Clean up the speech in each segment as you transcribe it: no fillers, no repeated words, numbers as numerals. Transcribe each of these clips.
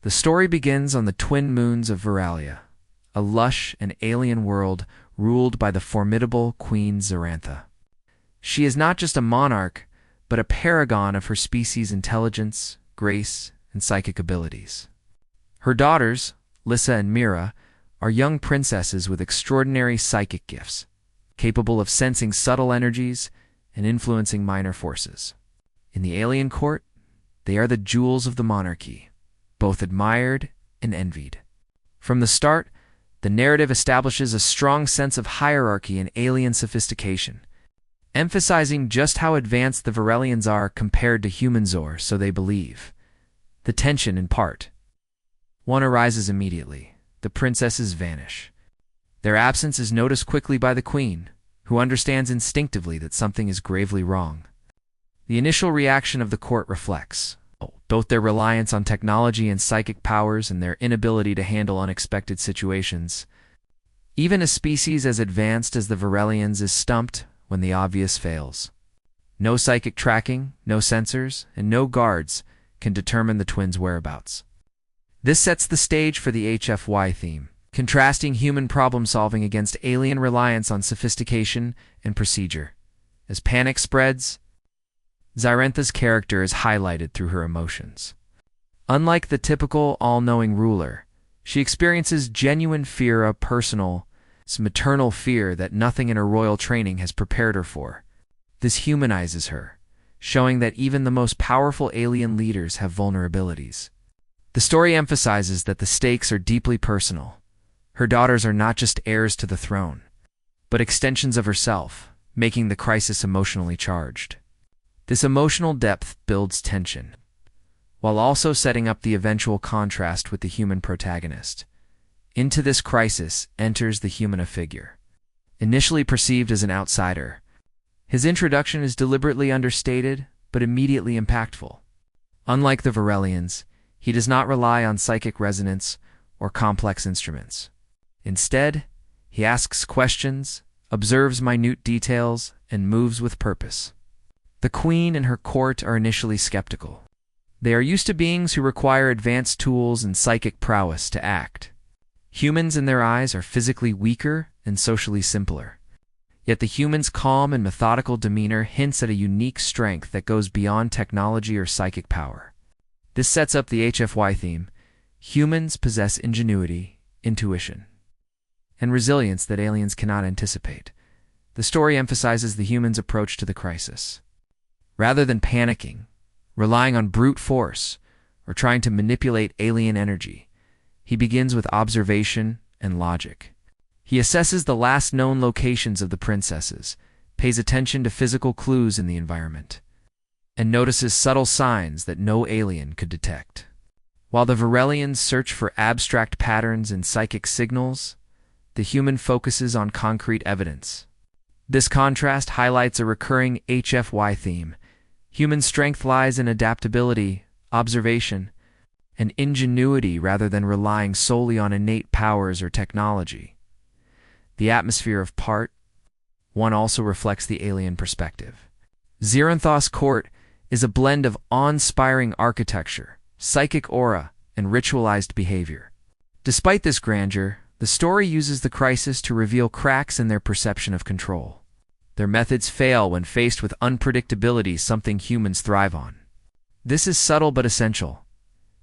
The story begins on the twin moons of Veralia, a lush and alien world ruled by the formidable Queen Zarantha. She is not just a monarch, but a paragon of her species' intelligence, grace, and psychic abilities. Her daughters, Lissa and Mira, are young princesses with extraordinary psychic gifts, capable of sensing subtle energies and influencing minor forces. In the alien court, they are the jewels of the monarchy, both admired and envied. From the start, the narrative establishes a strong sense of hierarchy and alien sophistication, emphasizing just how advanced the Verelians are compared to humans, or so they believe. The tension in part one arises immediately. The princesses vanish. Their absence is noticed quickly by the queen, who understands instinctively that something is gravely wrong. The initial reaction of the court reflects both their reliance on technology and psychic powers and their inability to handle unexpected situations. Even a species as advanced as the Verelians is stumped when the obvious fails. No psychic tracking, no sensors, and no guards can determine the twins' whereabouts. This sets the stage for the HFY theme, contrasting human problem-solving against alien reliance on sophistication and procedure. As panic spreads, Zarantha's character is highlighted through her emotions. Unlike the typical all-knowing ruler, she experiences genuine fear, a personal, maternal fear that nothing in her royal training has prepared her for. This humanizes her, showing that even the most powerful alien leaders have vulnerabilities. The story emphasizes that the stakes are deeply personal. Her daughters are not just heirs to the throne, but extensions of herself, making the crisis emotionally charged. This emotional depth builds tension, while also setting up the eventual contrast with the human protagonist. Into this crisis enters the Humana figure. Initially perceived as an outsider, his introduction is deliberately understated, but immediately impactful. Unlike the Verelians, he does not rely on psychic resonance or complex instruments. Instead, he asks questions, observes minute details, and moves with purpose. The queen and her court are initially skeptical. They are used to beings who require advanced tools and psychic prowess to act. Humans in their eyes are physically weaker and socially simpler. Yet the human's calm and methodical demeanor hints at a unique strength that goes beyond technology or psychic power. This sets up the HFY theme. Humans possess ingenuity, intuition, and resilience that aliens cannot anticipate. The story emphasizes the human's approach to the crisis. Rather than panicking, relying on brute force, or trying to manipulate alien energy, he begins with observation and logic. He assesses the last known locations of the princesses, pays attention to physical clues in the environment, and notices subtle signs that no alien could detect. While the Verelians search for abstract patterns and psychic signals, the human focuses on concrete evidence. This contrast highlights a recurring HFY theme. Human strength lies in adaptability, observation, and ingenuity rather than relying solely on innate powers or technology. The atmosphere of Part 1 also reflects the alien perspective. Zarantha's court is a blend of awe-inspiring architecture, psychic aura, and ritualized behavior. Despite this grandeur, the story uses the crisis to reveal cracks in their perception of control. Their methods fail when faced with unpredictability, something humans thrive on. This is subtle but essential.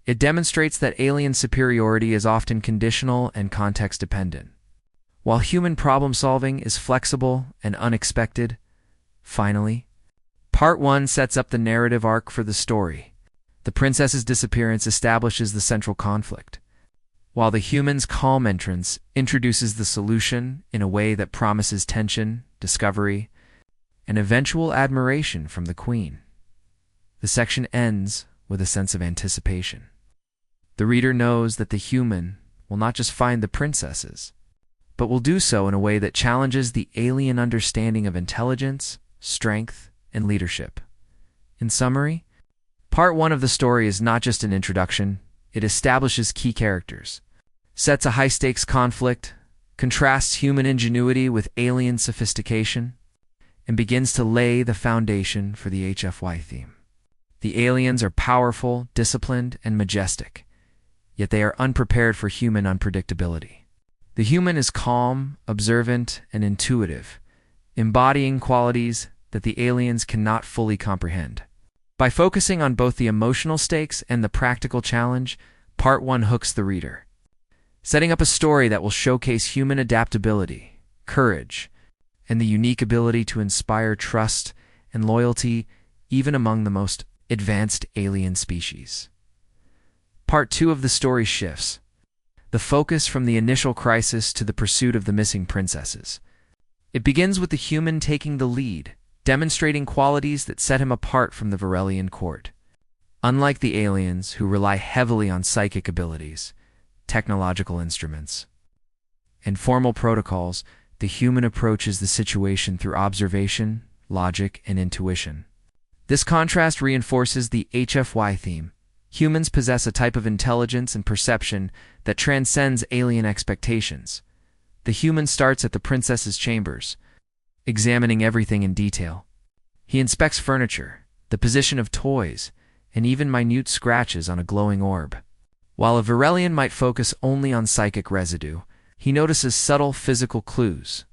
It demonstrates that alien superiority is often conditional and context-dependent, while human problem-solving is flexible and unexpected. Finally, Part 1 sets up the narrative arc for the story. The princess's disappearance establishes the central conflict, while the human's calm entrance introduces the solution in a way that promises tension, discovery, and eventual admiration from the queen. The section ends with a sense of anticipation. The reader knows that the human will not just find the princesses, but will do so in a way that challenges the alien understanding of intelligence, strength, and leadership. In summary, Part 1 of the story is not just an introduction. It establishes key characters, sets a high-stakes conflict, contrasts human ingenuity with alien sophistication, and begins to lay the foundation for the HFY theme. The aliens are powerful, disciplined, and majestic, yet they are unprepared for human unpredictability. The human is calm, observant, and intuitive, embodying qualities that the aliens cannot fully comprehend. By focusing on both the emotional stakes and the practical challenge, Part 1 hooks the reader, setting up a story that will showcase human adaptability, courage, and the unique ability to inspire trust and loyalty even among the most advanced alien species. Part 2 of the story shifts the focus from the initial crisis to the pursuit of the missing princesses. It begins with the human taking the lead, demonstrating qualities that set him apart from the Varelian court. Unlike the aliens, who rely heavily on psychic abilities, technological instruments, and formal protocols, the human approaches the situation through observation, logic, and intuition. This contrast reinforces the HFY theme. Humans possess a type of intelligence and perception that transcends alien expectations. The human starts at the princess's chambers, examining everything in detail. He inspects furniture, the position of toys, and even minute scratches on a glowing orb. While a Varelian might focus only on psychic residue, he notices subtle physical clues: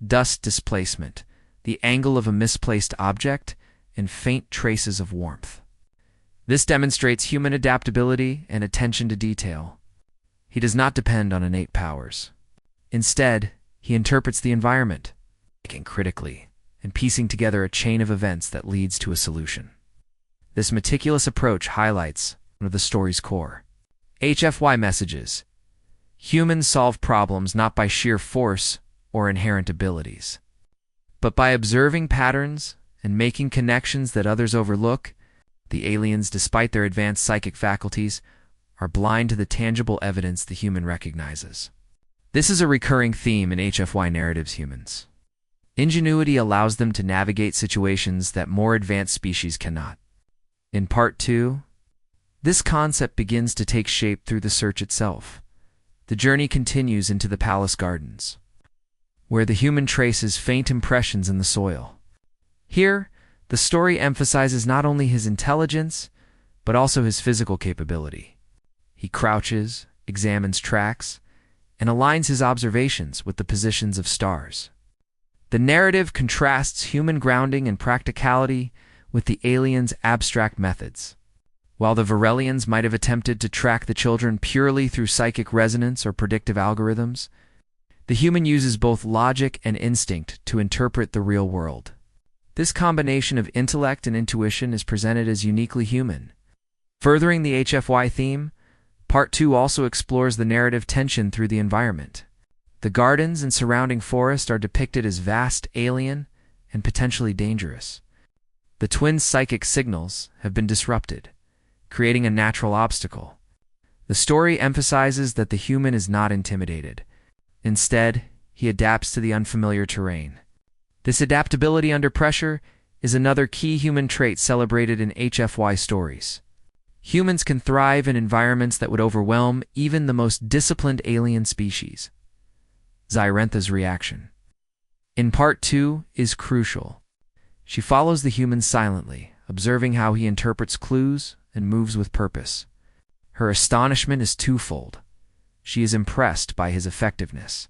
dust displacement, the angle of a misplaced object, and faint traces of warmth. This demonstrates human adaptability and attention to detail. He does not depend on innate powers. Instead, he interprets the environment, thinking critically, and piecing together a chain of events that leads to a solution. This meticulous approach highlights one of the story's core HFY messages. Humans solve problems not by sheer force or inherent abilities, but by observing patterns and making connections that others overlook. The aliens, despite their advanced psychic faculties, are blind to the tangible evidence the human recognizes. This is a recurring theme in HFY narratives. Humans' ingenuity allows them to navigate situations that more advanced species cannot. In Part 2, this concept begins to take shape through the search itself. The journey continues into the palace gardens, where the human traces faint impressions in the soil. Here, the story emphasizes not only his intelligence, but also his physical capability. He crouches, examines tracks, and aligns his observations with the positions of stars. The narrative contrasts human grounding and practicality with the aliens' abstract methods. While the Varelians might have attempted to track the children purely through psychic resonance or predictive algorithms, the human uses both logic and instinct to interpret the real world. This combination of intellect and intuition is presented as uniquely human. Furthering the HFY theme, Part 2 also explores the narrative tension through the environment. The gardens and surrounding forest are depicted as vast, alien, and potentially dangerous. The twins' psychic signals have been disrupted, creating a natural obstacle. The story emphasizes that the human is not intimidated. Instead, he adapts to the unfamiliar terrain. This adaptability under pressure is another key human trait celebrated in HFY stories. Humans can thrive in environments that would overwhelm even the most disciplined alien species. Zyrentha's reaction in Part 2 is crucial. She follows the human silently, observing how he interprets clues and moves with purpose. Her astonishment is twofold. She is impressed by his effectiveness,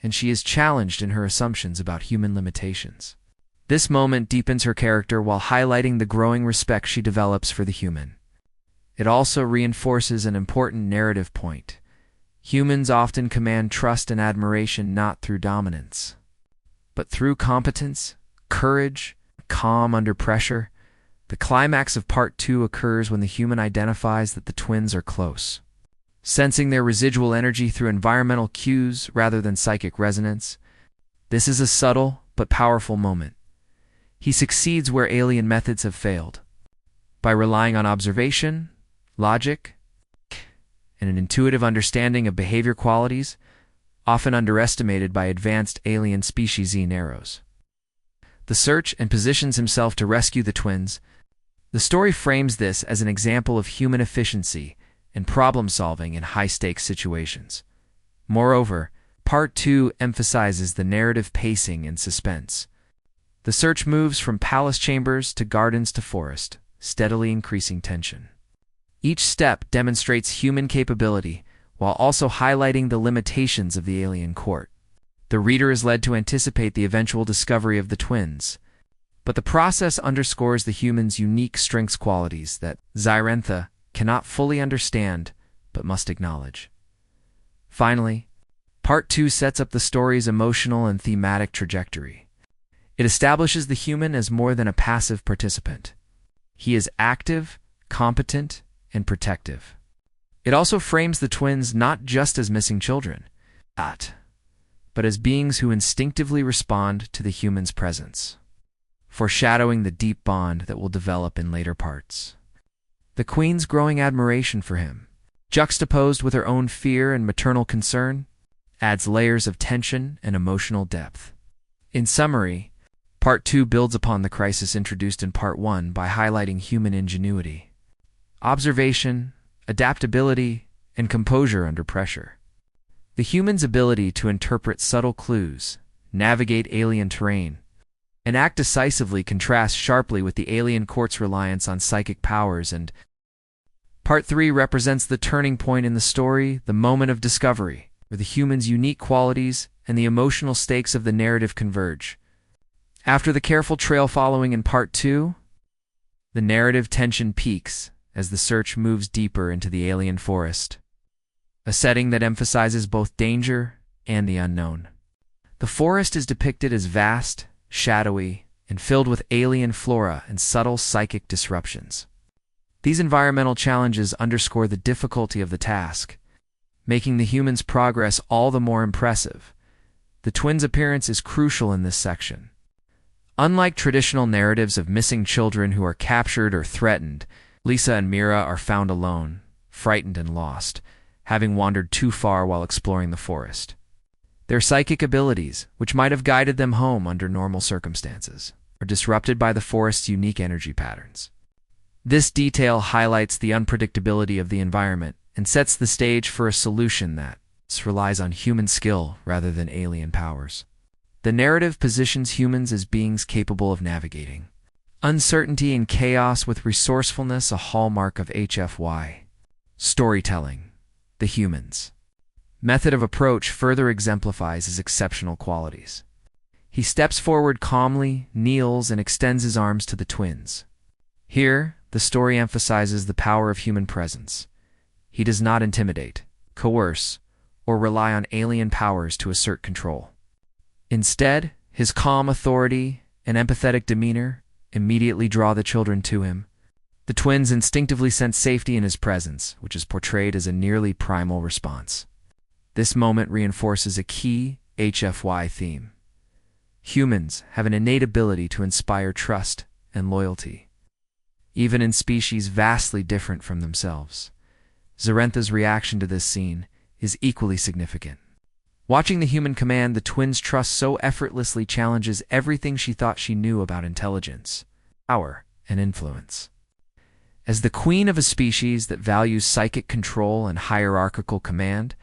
and she is challenged in her assumptions about human limitations. This moment deepens her character while highlighting the growing respect she develops for the human. It also reinforces an important narrative point. Humans often command trust and admiration not through dominance, but through competence, courage, calm under pressure. The climax of Part 2 occurs when the human identifies that the twins are close. Sensing their residual energy through environmental cues rather than psychic resonance, this is a subtle but powerful moment. He succeeds where alien methods have failed. By relying on observation, logic, and an intuitive understanding of behavior qualities, often underestimated by advanced alien species narrows the search and positions himself to rescue the twins. The story frames this as an example of human efficiency and problem-solving in high-stakes situations. Moreover, Part 2 emphasizes the narrative pacing and suspense. The search moves from palace chambers to gardens to forest, steadily increasing tension. Each step demonstrates human capability while also highlighting the limitations of the alien court. The reader is led to anticipate the eventual discovery of the twins, but the process underscores the human's unique strengths qualities that Zyrentha cannot fully understand but must acknowledge. Finally, Part 2 sets up the story's emotional and thematic trajectory. It establishes the human as more than a passive participant. He is active, competent, and protective. It also frames the twins not just as missing children, but as beings who instinctively respond to the human's presence, foreshadowing the deep bond that will develop in later parts. The queen's growing admiration for him, juxtaposed with her own fear and maternal concern, adds layers of tension and emotional depth. In summary, Part 2 builds upon the crisis introduced in Part 1 by highlighting human ingenuity, observation, adaptability, and composure under pressure. The human's ability to interpret subtle clues, navigate alien terrain, and act decisively contrasts sharply with the alien court's reliance on psychic powers. And Part 3 represents the turning point in the story, the moment of discovery, where the human's unique qualities and the emotional stakes of the narrative converge. After the careful trail following in Part 2, the narrative tension peaks as the search moves deeper into the alien forest, a setting that emphasizes both danger and the unknown. The forest is depicted as vast, shadowy, and filled with alien flora and subtle psychic disruptions. These environmental challenges underscore the difficulty of the task, making the human's progress all the more impressive. The twins' appearance is crucial in this section. Unlike traditional narratives of missing children who are captured or threatened, Lisa and Mira are found alone, frightened and lost, having wandered too far while exploring the forest. Their psychic abilities, which might have guided them home under normal circumstances, are disrupted by the forest's unique energy patterns. This detail highlights the unpredictability of the environment and sets the stage for a solution that relies on human skill rather than alien powers. The narrative positions humans as beings capable of navigating uncertainty and chaos with resourcefulness, a hallmark of HFY. Storytelling, the humans' method of approach further exemplifies his exceptional qualities. He steps forward calmly, kneels, and extends his arms to the twins. Here, the story emphasizes the power of human presence. He does not intimidate, coerce, or rely on alien powers to assert control. Instead, his calm authority and empathetic demeanor immediately draw the children to him. The twins instinctively sense safety in his presence, which is portrayed as a nearly primal response. This moment reinforces a key HFY theme. Humans have an innate ability to inspire trust and loyalty, even in species vastly different from themselves. Zyrentha's reaction to this scene is equally significant. Watching the human command the twins' trust so effortlessly challenges everything she thought she knew about intelligence, power, and influence. As the queen of a species that values psychic control and hierarchical command,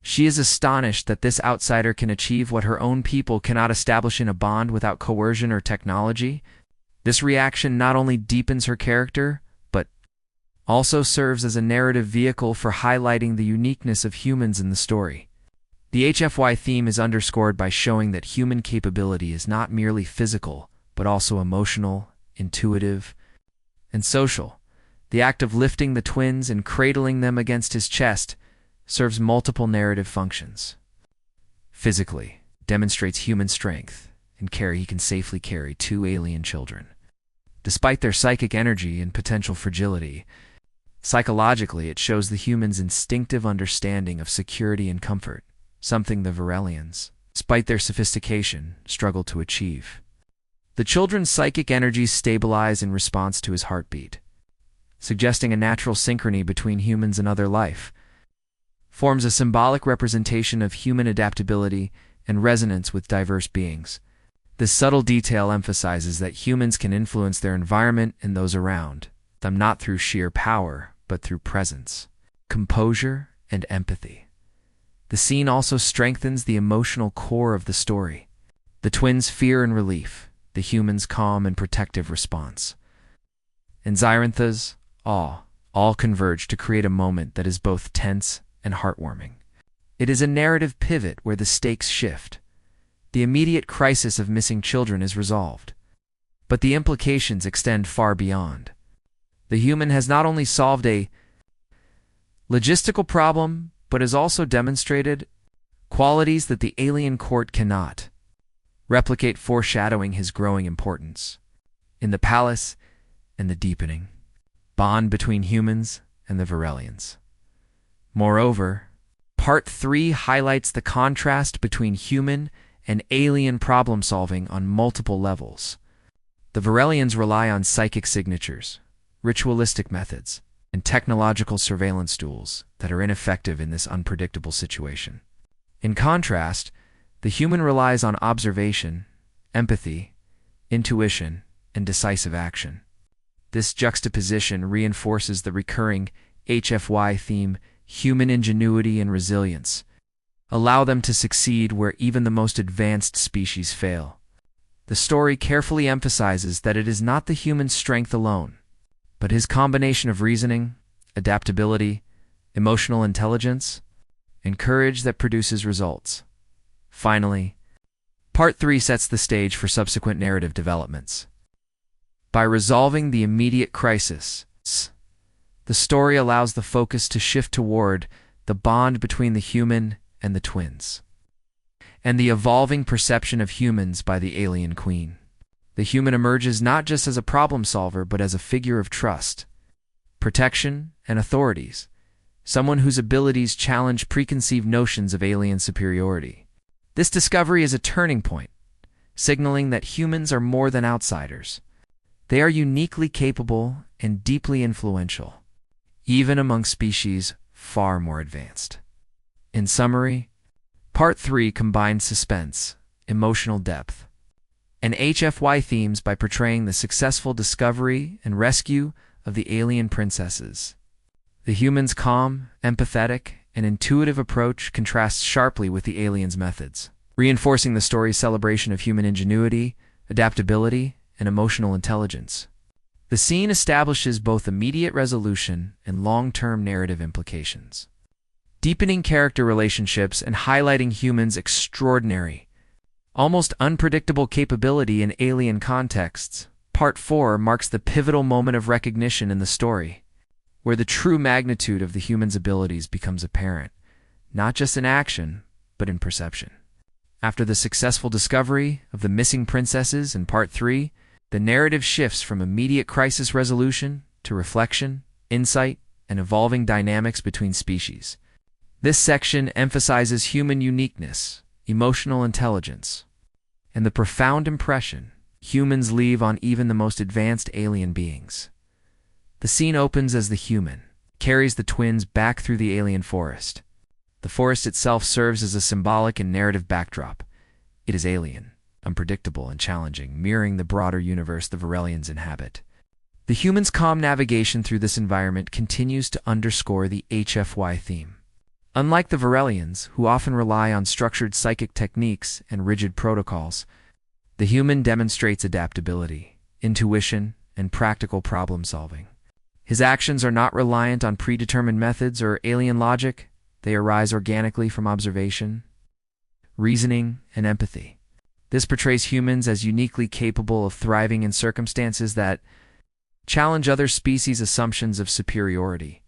she is astonished that this outsider can achieve what her own people cannot establish in a bond without coercion or technology. This reaction not only deepens her character, but also serves as a narrative vehicle for highlighting the uniqueness of humans in the story. The HFY theme is underscored by showing that human capability is not merely physical, but also emotional, intuitive, and social. The act of lifting the twins and cradling them against his chest serves multiple narrative functions. Physically, demonstrates human strength and he can safely carry 2 alien children. Despite their psychic energy and potential fragility, psychologically it shows the human's instinctive understanding of security and comfort, something the Varelians, despite their sophistication, struggle to achieve. The children's psychic energies stabilize in response to his heartbeat, suggesting a natural synchrony between humans and other life, forms a symbolic representation of human adaptability and resonance with diverse beings. This subtle detail emphasizes that humans can influence their environment and those around them not through sheer power, but through presence, composure, and empathy. The scene also strengthens the emotional core of the story. The twins' fear and relief, the humans' calm and protective response, and Zyrentha's awe, all converge to create a moment that is both tense and heartwarming. It is a narrative pivot where the stakes shift. The immediate crisis of missing children is resolved, but the implications extend far beyond. The human has not only solved a logistical problem, but has also demonstrated qualities that the alien court cannot replicate, foreshadowing his growing importance in the palace and the deepening bond between humans and the Varelians. Moreover, Part 3 highlights the contrast between human and alien problem-solving on multiple levels. The Varelians rely on psychic signatures, ritualistic methods, and technological surveillance tools that are ineffective in this unpredictable situation. In contrast, the human relies on observation, empathy, intuition, and decisive action. This juxtaposition reinforces the recurring HFY theme, human ingenuity and resilience. Allow them to succeed where even the most advanced species fail. The story carefully emphasizes that it is not the human's strength alone, but his combination of reasoning, adaptability, emotional intelligence, and courage that produces results. Finally, Part 3 sets the stage for subsequent narrative developments. By resolving the immediate crisis, the story allows the focus to shift toward the bond between the human and the twins, and the evolving perception of humans by the alien queen. The human emerges not just as a problem solver, but as a figure of trust, protection, and authorities, someone whose abilities challenge preconceived notions of alien superiority. This discovery is a turning point, signaling that humans are more than outsiders. They are uniquely capable and deeply influential, even among species far more advanced. In summary, Part 3 combines suspense, emotional depth, and HFY themes by portraying the successful discovery and rescue of the alien princesses. The human's calm, empathetic, and intuitive approach contrasts sharply with the aliens' methods, reinforcing the story's celebration of human ingenuity, adaptability, and emotional intelligence. The scene establishes both immediate resolution and long-term narrative implications, deepening character relationships and highlighting humans' extraordinary, almost unpredictable capability in alien contexts. Part 4 marks the pivotal moment of recognition in the story, where the true magnitude of the human's abilities becomes apparent, not just in action, but in perception. After the successful discovery of the missing princesses in Part 3, the narrative shifts from immediate crisis resolution to reflection, insight, and evolving dynamics between species. This section emphasizes human uniqueness, emotional intelligence, and the profound impression humans leave on even the most advanced alien beings. The scene opens as the human carries the twins back through the alien forest. The forest itself serves as a symbolic and narrative backdrop. It is alien, unpredictable, and challenging, mirroring the broader universe the Varelians inhabit. The human's calm navigation through this environment continues to underscore the HFY theme. Unlike the Varelians, who often rely on structured psychic techniques and rigid protocols, the human demonstrates adaptability, intuition, and practical problem-solving. His actions are not reliant on predetermined methods or alien logic. They arise organically from observation, reasoning, and empathy. This portrays humans as uniquely capable of thriving in circumstances that challenge other species' assumptions of superiority.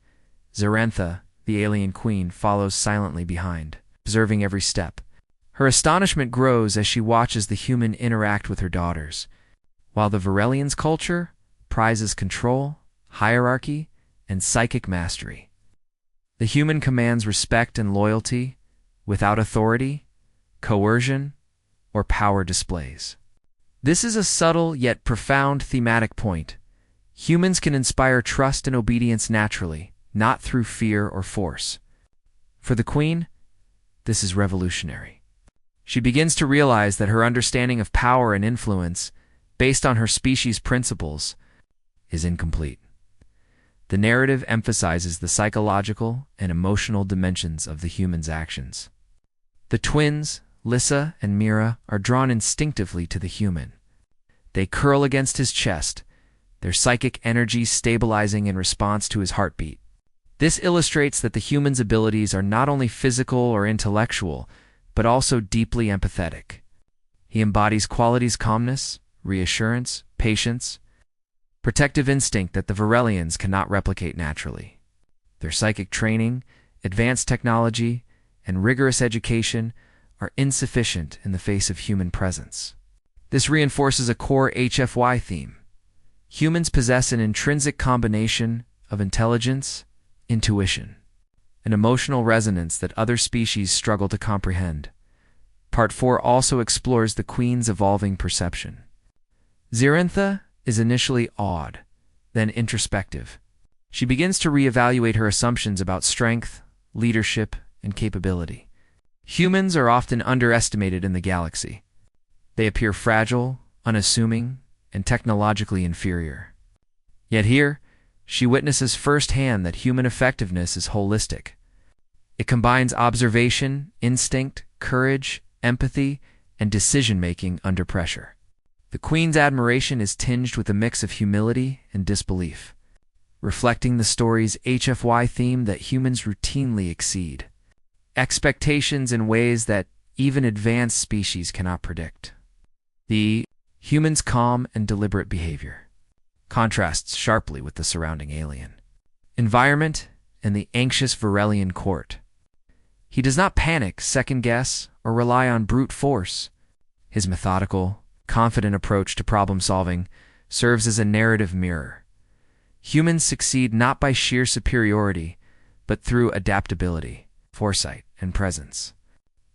Zarantha, the alien queen, follows silently behind, observing every step. Her astonishment grows as she watches the human interact with her daughters, while the Varelians' culture prizes control, hierarchy, and psychic mastery. The human commands respect and loyalty without authority, coercion, or power displays. This is a subtle yet profound thematic point. Humans can inspire trust and obedience naturally, not through fear or force. For the queen, this is revolutionary. She begins to realize that her understanding of power and influence, based on her species' principles, is incomplete. The narrative emphasizes the psychological and emotional dimensions of the human's actions. The twins, Lissa and Mira, are drawn instinctively to the human. They curl against his chest, their psychic energy stabilizing in response to his heartbeat. This illustrates that the human's abilities are not only physical or intellectual, but also deeply empathetic. He embodies qualities calmness, reassurance, patience, protective instinct that the Varelians cannot replicate naturally. Their psychic training, advanced technology, and rigorous education are insufficient in the face of human presence. This reinforces a core HFY theme. Humans possess an intrinsic combination of intelligence, intuition, and emotional resonance that other species struggle to comprehend. Part 4 also explores the Queen's evolving perception. Zarentha is initially awed, then introspective. She begins to reevaluate her assumptions about strength, leadership, and capability. Humans are often underestimated in the galaxy. They appear fragile, unassuming, and technologically inferior. Yet here, she witnesses firsthand that human effectiveness is holistic. It combines observation, instinct, courage, empathy, and decision-making under pressure. The Queen's admiration is tinged with a mix of humility and disbelief, reflecting the story's HFY theme that humans routinely exceed expectations in ways that even advanced species cannot predict. The human's calm and deliberate behavior contrasts sharply with the surrounding alien environment and the anxious Varelian court. He does not panic, second-guess, or rely on brute force. His methodical, confident approach to problem-solving serves as a narrative mirror. Humans succeed not by sheer superiority, but through adaptability, foresight, and presence.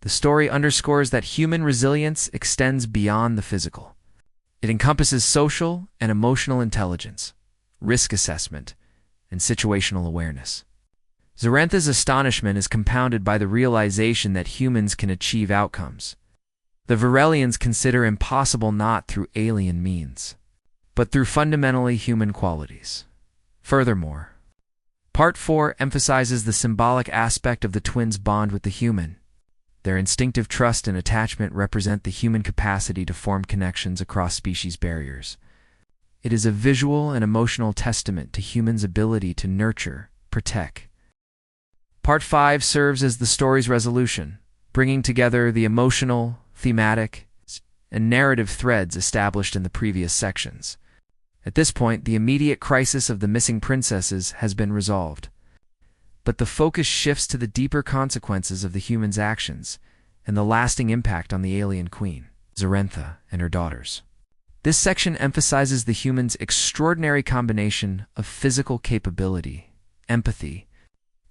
The story underscores that human resilience extends beyond the physical. It encompasses social and emotional intelligence, risk assessment, and situational awareness. Zarentha's astonishment is compounded by the realization that humans can achieve outcomes the Varelians consider impossible not through alien means, but through fundamentally human qualities. Furthermore, Part 4 emphasizes the symbolic aspect of the twins' bond with the human. Their instinctive trust and attachment represent the human capacity to form connections across species barriers. It is a visual and emotional testament to humans' ability to nurture, protect. Part 5 serves as the story's resolution, bringing together the emotional, thematic, and narrative threads established in the previous sections. At this point, the immediate crisis of the missing princesses has been resolved. But the focus shifts to the deeper consequences of the humans' actions and the lasting impact on the alien queen, Zarentha, and her daughters. This section emphasizes the humans' extraordinary combination of physical capability, empathy,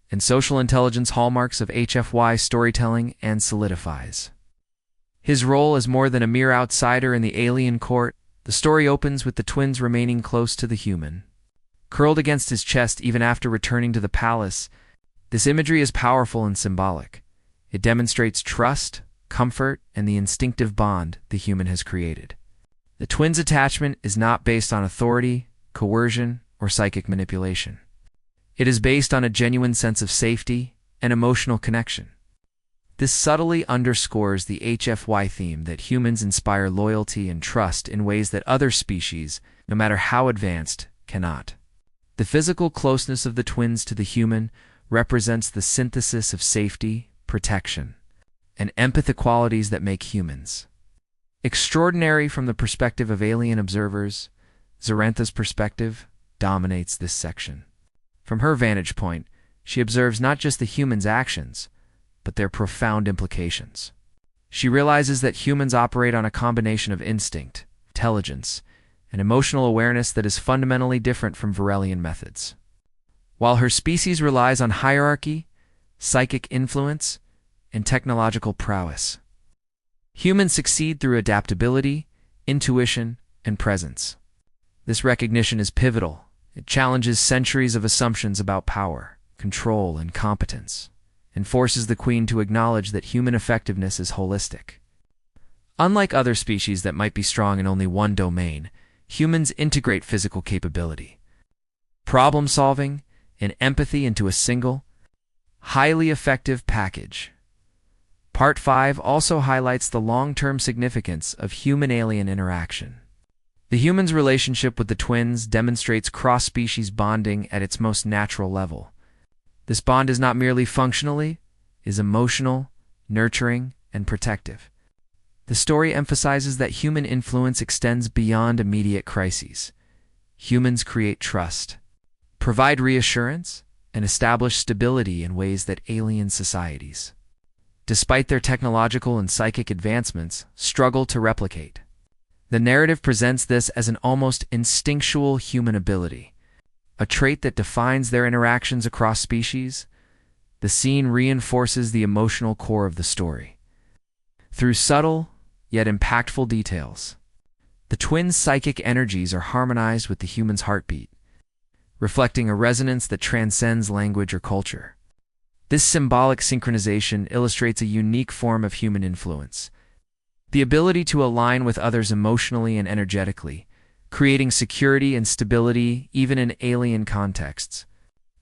and social intelligence hallmarks of HFY storytelling and solidifies his role as more than a mere outsider in the alien court. The story opens with the twins remaining close to the human, curled against his chest even after returning to the palace. This imagery is powerful and symbolic. It demonstrates trust, comfort, and the instinctive bond the human has created. The twins' attachment is not based on authority, coercion, or psychic manipulation. It is based on a genuine sense of safety and emotional connection. This subtly underscores the HFY theme that humans inspire loyalty and trust in ways that other species, no matter how advanced, cannot. The physical closeness of the twins to the human represents the synthesis of safety, protection, and empathy qualities that make humans extraordinary. From the perspective of alien observers, Zarentha's perspective dominates this section. From her vantage point, she observes not just the humans' actions, but their profound implications. She realizes that humans operate on a combination of instinct, intelligence, and emotional awareness that is fundamentally different from Varelian methods. While her species relies on hierarchy, psychic influence, and technological prowess, humans succeed through adaptability, intuition, and presence. This recognition is pivotal. It challenges centuries of assumptions about power, control, and competence, and forces the queen to acknowledge that human effectiveness is holistic. Unlike other species that might be strong in only one domain, humans integrate physical capability, problem-solving, and empathy into a single, highly effective package. Part 5 also highlights the long-term significance of human-alien interaction. The human's relationship with the twins demonstrates cross-species bonding at its most natural level. This bond is not merely functionally, is emotional, nurturing, and protective. The story emphasizes that human influence extends beyond immediate crises. Humans create trust, provide reassurance, and establish stability in ways that alien societies, despite their technological and psychic advancements, struggle to replicate. The narrative presents this as an almost instinctual human ability, a trait that defines their interactions across species. The scene reinforces the emotional core of the story. Through subtle, yet impactful details, the twins' psychic energies are harmonized with the human's heartbeat, reflecting a resonance that transcends language or culture. This symbolic synchronization illustrates a unique form of human influence, the ability to align with others emotionally and energetically, creating security and stability even in alien contexts.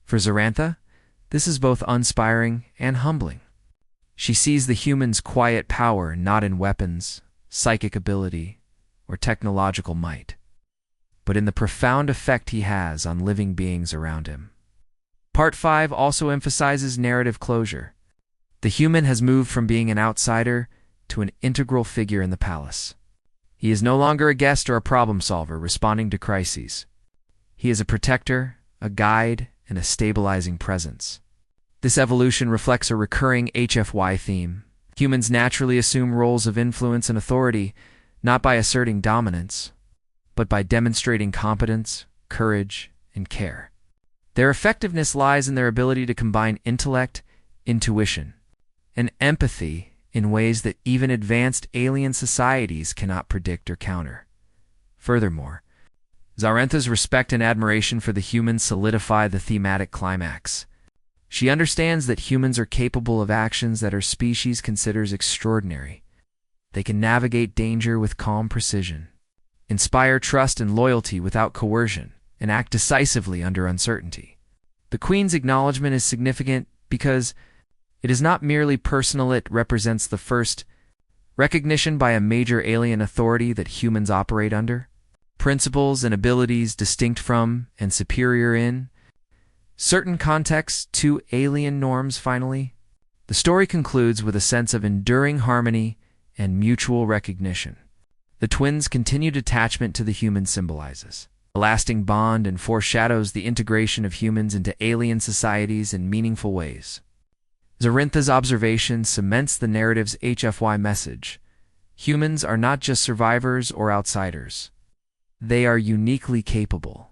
For Zarantha, this is both inspiring and humbling. She sees the human's quiet power not in weapons, psychic ability, or technological might, but in the profound effect he has on living beings around him. Part 5 also emphasizes narrative closure. The human has moved from being an outsider to an integral figure in the palace. He is no longer a guest or a problem solver responding to crises. He is a protector, a guide, and a stabilizing presence. This evolution reflects a recurring HFY theme. Humans naturally assume roles of influence and authority, not by asserting dominance, but by demonstrating competence, courage, and care. Their effectiveness lies in their ability to combine intellect, intuition, and empathy in ways that even advanced alien societies cannot predict or counter. Furthermore, Zarantha's respect and admiration for the humans solidify the thematic climax. She understands that humans are capable of actions that her species considers extraordinary. They can navigate danger with calm precision, inspire trust and loyalty without coercion, and act decisively under uncertainty. The Queen's acknowledgement is significant because it is not merely personal, it represents the first recognition by a major alien authority that humans operate under, principles and abilities distinct from and superior in certain contexts to alien norms. Finally, the story concludes with a sense of enduring harmony and mutual recognition. The twins' continued attachment to the human symbolizes a lasting bond and foreshadows the integration of humans into alien societies in meaningful ways. Zarantha's observation cements the narrative's HFY message. Humans are not just survivors or outsiders. They are uniquely capable,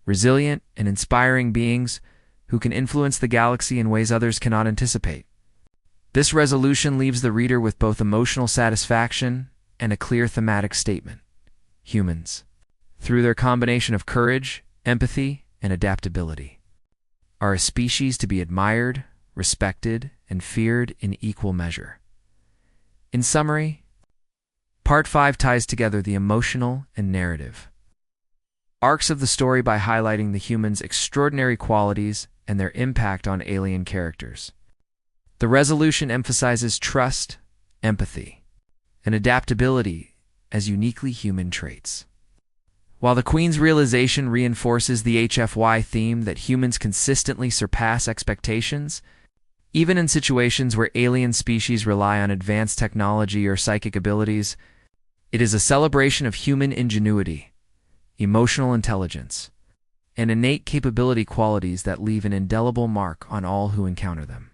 resilient, and inspiring beings who can influence the galaxy in ways others cannot anticipate. This resolution leaves the reader with both emotional satisfaction and a clear thematic statement. Humans, through their combination of courage, empathy, and adaptability, are a species to be admired, respected, and feared in equal measure. In summary, Part 5 ties together the emotional and narrative arcs of the story by highlighting the humans' extraordinary qualities and their impact on alien characters. The resolution emphasizes trust, empathy, and adaptability as uniquely human traits, while the Queen's realization reinforces the HFY theme that humans consistently surpass expectations, even in situations where alien species rely on advanced technology or psychic abilities. It is a celebration of human ingenuity, emotional intelligence, and innate capability, qualities that leave an indelible mark on all who encounter them.